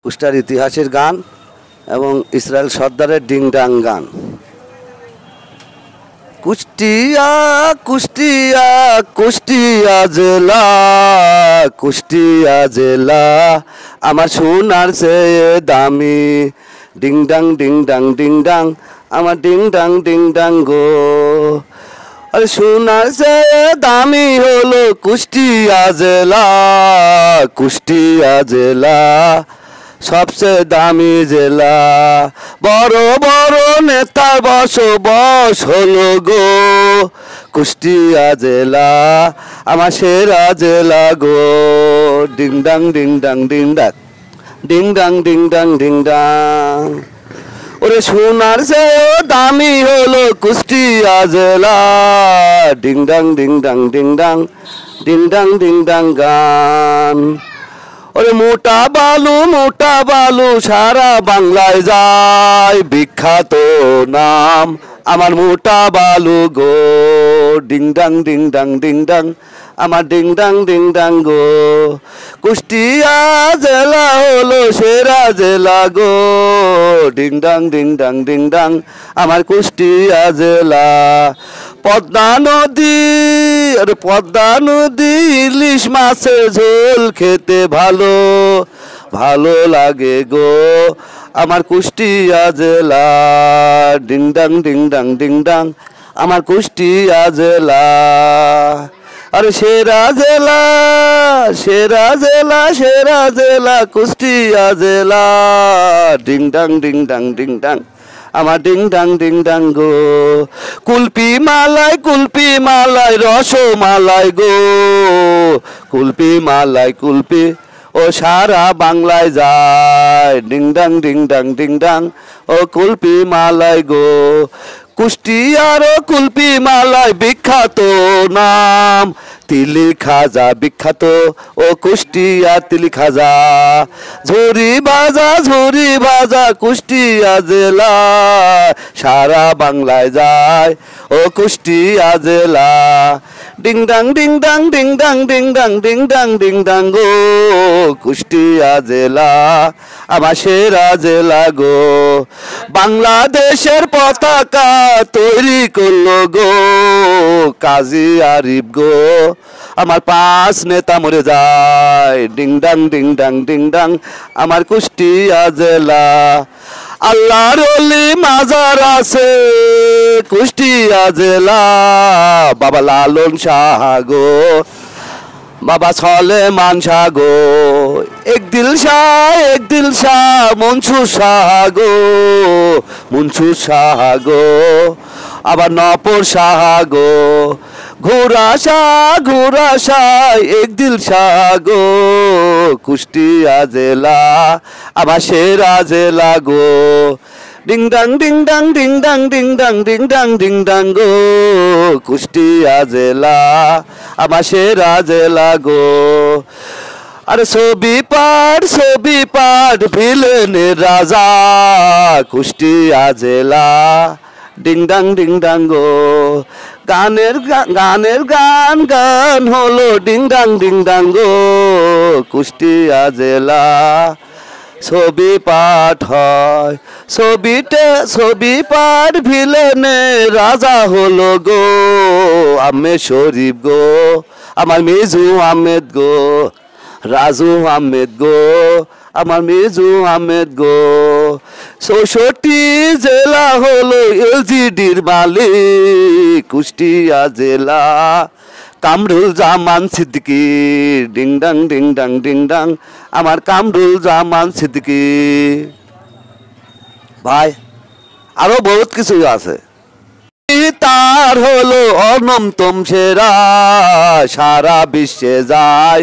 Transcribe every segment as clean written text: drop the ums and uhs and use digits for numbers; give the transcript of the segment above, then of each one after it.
কুষ্টিয়ার ইতিহাসের গান এবং ইসরায়েল সর্দারের ডিংডাং গান। কুষ্টিয়া কুষ্টিয়া কুষ্টিয়া জেলা, কুষ্টিয়া জেলা আমার সোনার চেয়ে দামি। ডিংডাং ডিংডাং ডিংডাং আমার ডিংডাং ডিংডাং গো। আরে সোনার চেয়ে দামি হলো কুষ্টিয়া জেলা, কুষ্টিয়া জেলা সবচেয়ে দামি জেলা। বড় বড় নেতার বসবাস হলো গো কুষ্টিয়া জেলা, আমার সেরা জেলা গো। ডিংডাং ডিংডাং ডিংডাং ডিংডাং ডিংডাং ডিংডাং। ওরে সোনার চেয়েও দামি হলো কুষ্টিয়া জেলা। ডিংডাং ডিংডাং ডিংডাং ডিংডাং ডিংডাং গান। ওরে মোটা বালু সারা বাংলায় যায়, বিখ্যাত নাম আমার মোটা বালু গো। ডিংডাং ডিংডাং ডিংডাং আমার ডিংডাং ডিংডাং গো। কুষ্টিয়া জেলা হলো সেরা জেলা গো। ডিংডাং ডিংডাং ডিংডাং আমার কুষ্টিয়া জেলা। পদ্মা নদী, আরে পদ্মা নদী ইলিশ মাছের ঝোল খেতে ভালো ভালো লাগে গো আমার কুষ্টিয়া জেলা। ডিংডাং ডিংডাং ডিংডাং আমার কুষ্টিয়া জেলা। আরে সেরা জেলা সেরা জেলা সেরা জেলা কুষ্টিয়া জেলা। ডিংডাং ডিংডাং ডিংডাং আমার ডিংডাং ডিংডাং গো। কুলপি মালাই রসমালাই গো। কুলপি মালাই কুলপি ও সারা বাংলায় যায়। ডিংডাং ডিংডাং ডিংডাং ও কুলপি মালাই গো। কুষ্টিয়ার কুলপি মালাই বিখ্যাত নাম। তিলি খাজা বিখ্যাত ও কুষ্টিয়া তিলি খাজা। ঝুরি ভাজা কুষ্টিয়া জেলা, সারা বাংলায় যায় ও কুষ্টিয়া জেলা। ডিংডাং ডিংডাং ডিংডাং ডিংডাং ডিংডাং ডিংডাং গো কুষ্টিয়া জেলা আমার সেরা জেলা গো। বাংলাদেশের পতাকা তৈরি করলো গো কাজী আরিফ গো, আমার 5 নেতা মরে যায়। ডিংডাং ডিংডাং ডিংডাং আমার কুষ্টিয়া জেলা। আল্লাহর ওলি মাজার আছে কুষ্টিয়া জেলা। বাবা লালন শাহ গো, বাবা সলেমান শাহ গো। এক দিল শাহ মনসুর শাহ গো, মনসুর শাহ গো। আবার নপর শাহ গো। ঘোড়া শাহ এক দিল শাহ গো কুষ্টিয়া জেলা আমার সেরা জেলা গো। ডিংডাং ডিংডাং ডিংডাং ডিংডাং ডিংডাং ডিংডাং গো কুষ্টিয়া জেলা আমার সেরা জেলা গো। আরে ছবি পাট ভিলেনের রাজা কুষ্টিয়া জেলা। ডিংডাং ডিংডাং গো। গানের গান হলো ডিংডাং ডিংডাং গো কুষ্টিয়া জেলা। ছবি পাঠ হয় ছবি পাঠ ভিলেনের রাজা হলো গো আহমেদ শরীফ গো, আমার মিজু আহমেদ গো। রাজু আহমেদ গো, আমার মিজু আহমেদ গো। ৬৪ জেলা হলো এলজিডির মালিক কুষ্টিয়া জেলা। কামরুল জামান সিদ্দিকী। ডিংডাং ডিংডাং ডিংডাং আমার কামরুল জামান সিদ্দিকী। ভাই আরো বহুত কিছু আছে। তার হলো অনন্তম সেরা, সারা বিশ্বে যায়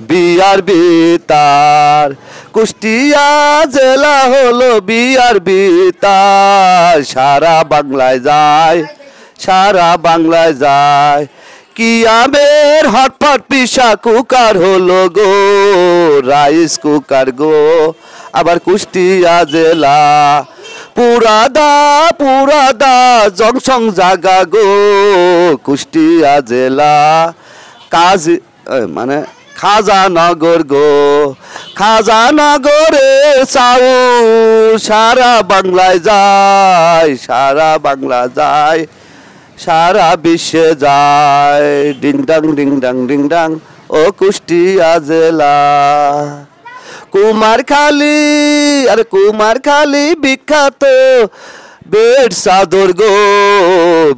বিআরবি তার। কুষ্টিয়া জেলা হলো বিআরবি তার, সারা বাংলায় যায় সারা বাংলায় যায়। কিয়ামের হটপট পিসা কুকার হলো গো রাইস কুকার গো আবার কুষ্টিয়া জেলা। পুরাদা জংশন জাগা গো কুষ্টিয়া জেলা। কাজ মানে খাজানগর গো, খাজানগরে চাউল সারা বাংলায় যায়, সারা বাংলা যায়, সারা বিশ্বে যায়। ডিং ডাং ও কুষ্টিয়া জেলা। কুমারখালী, আরে কুমারখালী বিখ্যাত বেড চাদর গো,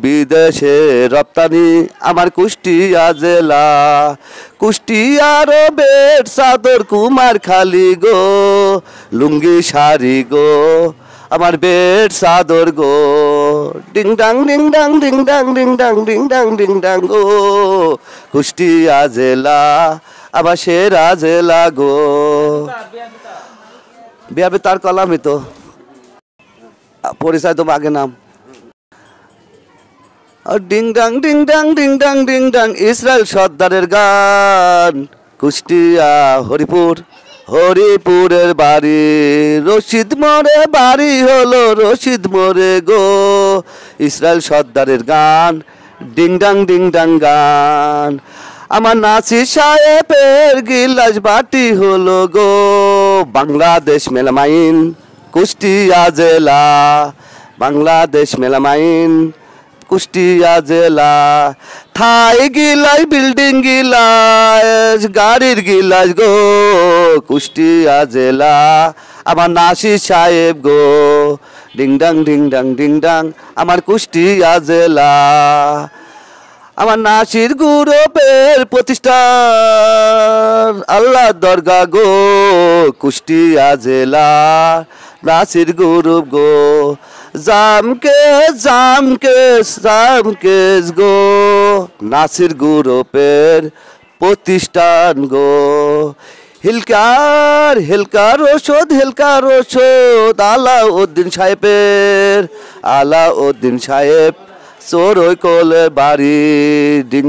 বিদেশে রপ্তানি আমার কুষ্টিয়া জেলা। কুষ্টিয়ার বেড চাদর কুমারখালী গো, লুঙ্গি শাড়ি গো আমার বেড চাদর গো। ডিং ডাং গো, কুষ্টিয়া জেলা আবার সেরা জেলা গো। বিয়াবে তার কলামই তো পরিচয়, তো আগে নাম ডিং ডাং ইসরায়েল সর্দারের গান। কুষ্টিয়া হরিপুর, হরিপুরের বাড়ি, রশিদ মোড়ে বাড়ি হলো রশিদ মোড়ে গো। ইসরায়েল সর্দারের গান, ডিং ডাং গান। আমার নাসির সাহেবের গিলাস বাটি হলো গো, বাংলাদেশ মেলামাইন কুষ্টিয়া জেলা, বাংলাদেশ মেলামাইন কুষ্টিয়া জেলা। থাই গিলাই বিল্ডিং গিলাস, গাড়ির গিলাস গো, কুষ্টিয়া জেলা আমার নাসির সাহেব গো। ডিং ডাং আমার কুষ্টিয়া জেলা। আমার নাসির গ্রুপের প্রতিষ্ঠান আল্লাহ দরগা গো, কুষ্টিয়া জেলা নাসির গ্রুপ গো। জামকেশ গো, নাসির গ্রুপের প্রতিষ্ঠান গো। হেলকার ওষুধ আলাউদ্দিন সাহেব চোরই কোলের বাড়ি। ডিং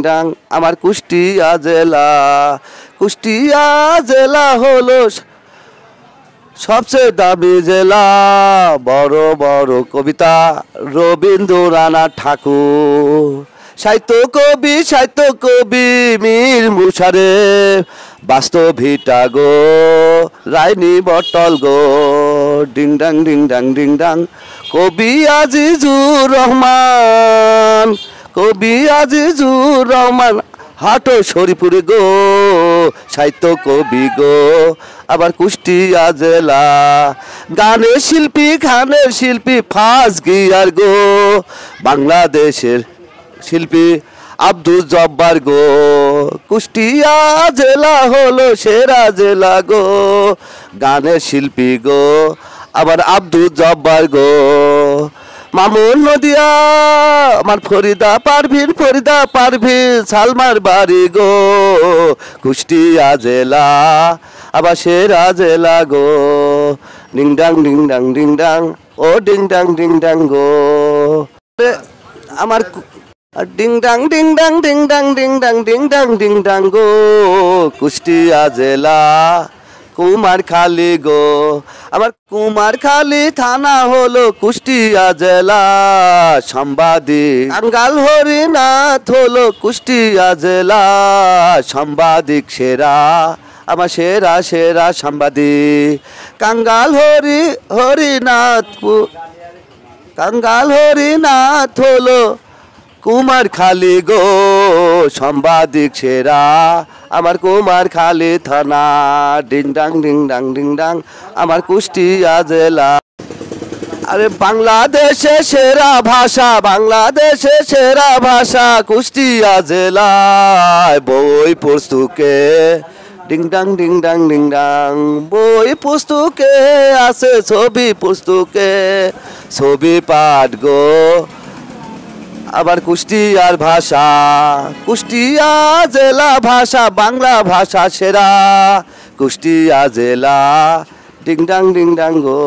ডাং আমার কুষ্টিয়া জেলা। কুষ্টিয়া জেলা হলো সবচেয়ে দামি জেলা। বড় বড় কবিতা রবীন্দ্রনাথ ঠাকুর, সাহিত্য কবি মীর মুশাররফ, বাস্তবিতা গো রাইনি বটল গো। ডিং ডাং কবি আজিজুর রহমান হাটো শরীপুরে গো, সাহিত্য কবি গো আবার কুষ্টিয়া জেলা। গানের শিল্পী ফার্স্ট গিয়ার গো, বাংলাদেশের শিল্পী আব্দুল জব্বার গো। কুষ্টিয়া জেলা হলো সেরা জেলা গো, গানের শিল্পী গো আবার আব্দুল জব্বার গো। মামুন নদিয়া আমার ফরিদা পারভিন সালমার বাড়ি গো, কুষ্টিয়া জেলা আবার সেরা জেলা গো। ডিং ডাং ও ডিং ডাং গো আমার ডিং ডাং গো, কুষ্টিয়া জেলা কুমারখালী গো। আমার কুমারখালী থানা হলো কুষ্টিয়া জেলা, সাংবাদিক কাঙ্গাল হরিনাথ হলো কুষ্টিয়া জেলা, সাংবাদিক সেরা আমার সেরা সাংবাদিক। কাঙ্গাল হরিনাথ হলো কুমারখালী গো, সাংবাদিক সেরা আমার কুমারখালী থানা। ডিং ডাং আমার কুষ্টিয়া জেলা। আরে বাংলাদেশে সেরা ভাষা কুষ্টিয়া জেলায়। বই পুস্তকে ডিং ডাং বই পুস্তকে আছে, ছবি পাঠ গো আবার কুষ্টিয়ার ভাষা। কুষ্টিয়া জেলা ভাষা বাংলা ভাষা সেরা, কুষ্টিয়া জেলা ডিং ডাং গো।